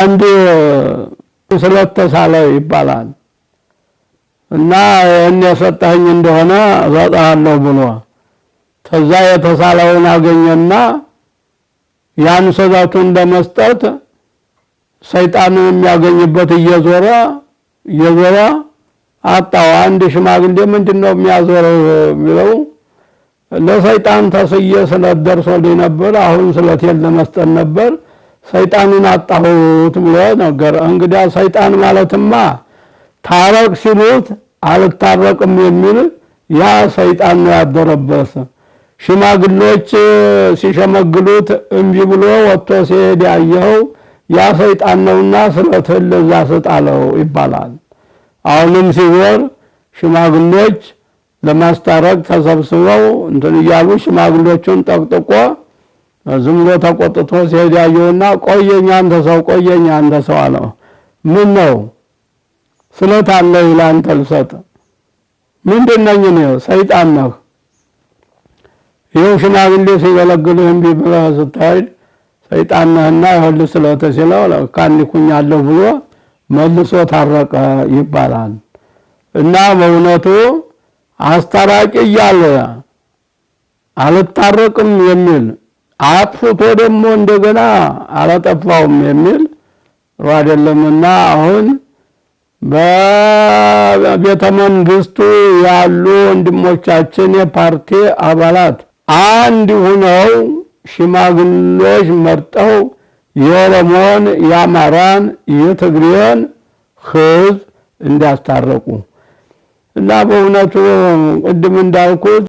አንድ ስለተሳለ ይባላል እና እኔ ሰጣኝ እንደሆነ እሰጣለሁ ብሎ ተዛ የተሳለውን አገኘና ያን ሰዛቱን ለመስጠት ሰይጣንን የሚያገኝበት እየዞረ አጣው። አንድ ሽማግሌ ምንድነው የሚያዞረው የሚለው ለሰይጣን ተስየ ስለደርሶልኝ ነበር፣ አሁን ስለቴል ለመስጠት ነበር፣ ሰይጣንን አጣሁት ብሎ ነገር። እንግዲያ ሰይጣን ማለትማ ታረቅ ሲሉት አልታረቅም የሚል ያ ሰይጣን ነው ያደረበት። ሽማግሌዎች ሲሸመግሉት እምቢ ብሎ ወጥቶ ሲሄድ ያየው ያ ሰይጣን ነውና ስለትል ለዛ ሰጣለው ይባላል። አሁንም ሲወር ሽማግሌዎች ለማስታረቅ ተሰብስበው እንትን ይያሉ ሽማግሌዎቹን ጠቅጥቆ ዝም ብሎ ተቆጥቶ ሲሄድ ያየውና ቆየኛ አንተ ሰው አለው። ምን ነው ስለታለ ይላንተ ልሰጥ ምንድነኝ ነው? ሰይጣን ነው። ይሄው ሽማግሌ ሲገለግልህ እምቢ ብለህ ስትሄድ ሰይጣን ነህና ይኸውልህ ስለተሲለው ካንኩኛለሁ ብሎ መልሶ ታረቀ ይባላል። እና በእውነቱ አስታራቂ እያለ አልታረቅም የሚል አጥፍቶ ደግሞ እንደገና አላጠፋውም የሚል አይደለምና አሁን በቤተ መንግስቱ ያሉ ወንድሞቻችን የፓርቲ አባላት አንድ ሆነው ሽማግሌዎች መርጠው የኦሮሞን፣ የአማራን፣ የትግሬን ህዝብ እንዲያስታርቁ እና በእውነቱ ቅድም እንዳልኩት